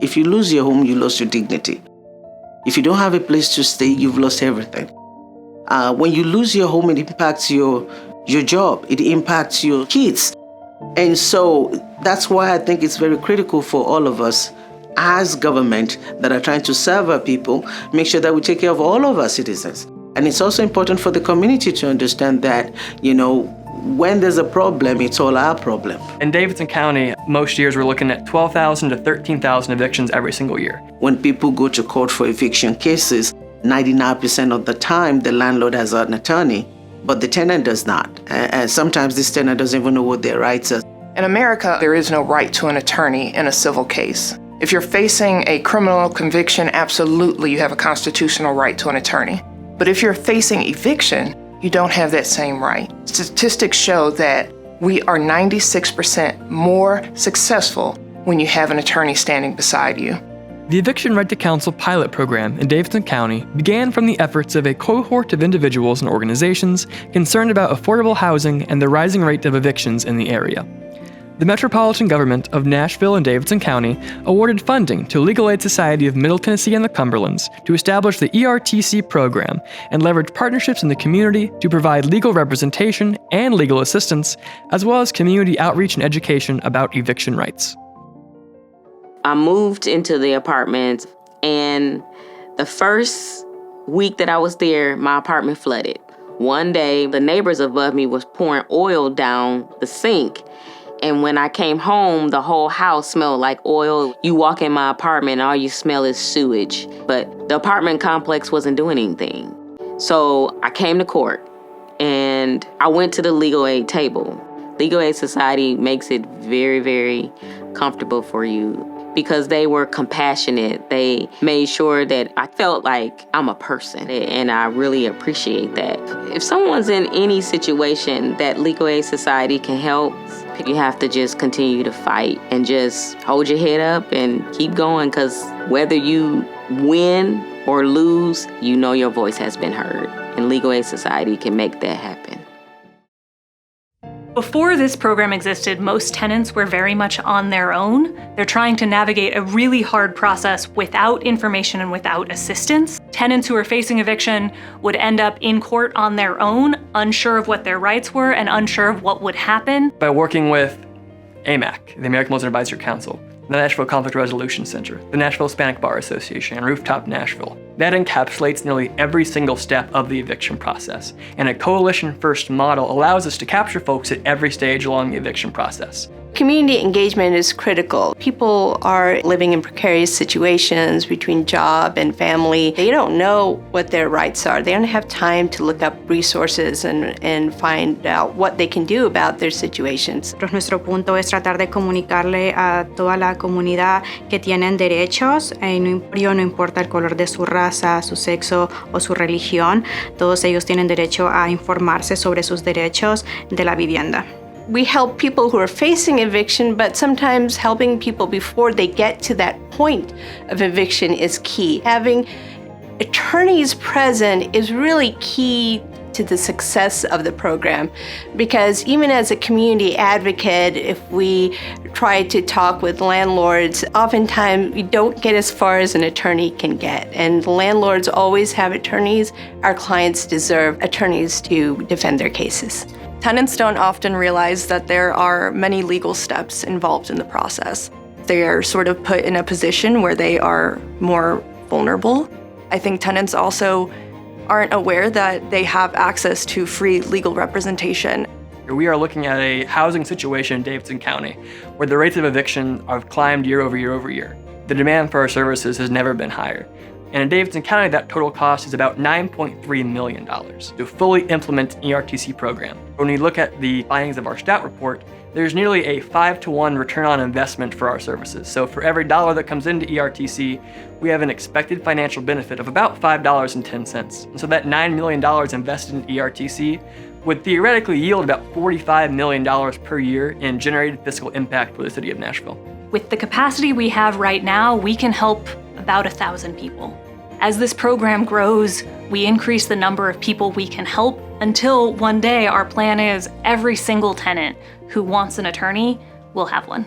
If you lose your home, you lose your dignity. If you don't have a place to stay, you've lost everything. When you lose your home, it impacts your job. It impacts your kids. And so that's why I think it's very critical for all of us as government that are trying to serve our people, make sure that we take care of all of our citizens. And it's also important for the community to understand that, when there's a problem, it's all our problem. In Davidson County, most years we're looking at 12,000 to 13,000 evictions every single year. When people go to court for eviction cases, 99% of the time, the landlord has an attorney, but the tenant does not. And sometimes this tenant doesn't even know what their rights are. In America, there is no right to an attorney in a civil case. If you're facing a criminal conviction, absolutely you have a constitutional right to an attorney. But if you're facing eviction, you don't have that same right. Statistics show that we are 96% more successful when you have an attorney standing beside you. The Eviction Right to Counsel pilot program in Davidson County began from the efforts of a cohort of individuals and organizations concerned about affordable housing and the rising rate of evictions in the area. The Metropolitan Government of Nashville and Davidson County awarded funding to Legal Aid Society of Middle Tennessee and the Cumberlands to establish the ERTC program and leverage partnerships in the community to provide legal representation and legal assistance, as well as community outreach and education about eviction rights. I moved into the apartment, and the first week that I was there, my apartment flooded. One day, the neighbors above me was pouring oil down the sink. And when I came home, the whole house smelled like oil. You walk in my apartment, and all you smell is sewage. But the apartment complex wasn't doing anything. So I came to court, and I went to the legal aid table. Legal Aid Society makes it very, very comfortable for you because they were compassionate. They made sure that I felt like I'm a person, and I really appreciate that. If someone's in any situation that Legal Aid Society can help, you have to just continue to fight and just hold your head up and keep going, because whether you win or lose, you know your voice has been heard, and Legal Aid Society can make that happen. Before this program existed, most tenants were very much on their own. They're trying to navigate a really hard process without information and without assistance. Tenants who are facing eviction would end up in court on their own, unsure of what their rights were and unsure of what would happen. By working with AMAC, the American Muslim Advisory Council, the Nashville Conflict Resolution Center, the Nashville Hispanic Bar Association, and Rooftop Nashville. That encapsulates nearly every single step of the eviction process, and a coalition-first model allows us to capture folks at every stage along the eviction process. Community engagement is critical. People are living in precarious situations between job and family. They don't know what their rights are. They don't have time to look up resources and find out what they can do about their situations. Nuestro punto es tratar de comunicarle a toda la comunidad que tienen derechos, no importa el color de su raza, su sexo o su religión. Todos ellos tienen derecho a informarse sobre sus derechos de la vivienda. We help people who are facing eviction, but sometimes helping people before they get to that point of eviction is key. Having attorneys present is really key to the success of the program, because even as a community advocate, if we try to talk with landlords, oftentimes we don't get as far as an attorney can get. And landlords always have attorneys. Our clients deserve attorneys to defend their cases. Tenants don't often realize that there are many legal steps involved in the process. They are sort of put in a position where they are more vulnerable. I think tenants also aren't aware that they have access to free legal representation. We are looking at a housing situation in Davidson County where the rates of eviction have climbed year over year over year. The demand for our services has never been higher. And in Davidson County, that total cost is about $9.3 million to fully implement an ERTC program. When we look at the findings of our Stout report, there's nearly a 5-to-1 return on investment for our services. So for every dollar that comes into ERTC, we have an expected financial benefit of about $5.10. And so that $9 million invested in ERTC would theoretically yield about $45 million per year in generated fiscal impact for the city of Nashville. With the capacity we have right now, we can help about 1,000 people. As this program grows, we increase the number of people we can help until one day our plan is every single tenant who wants an attorney will have one.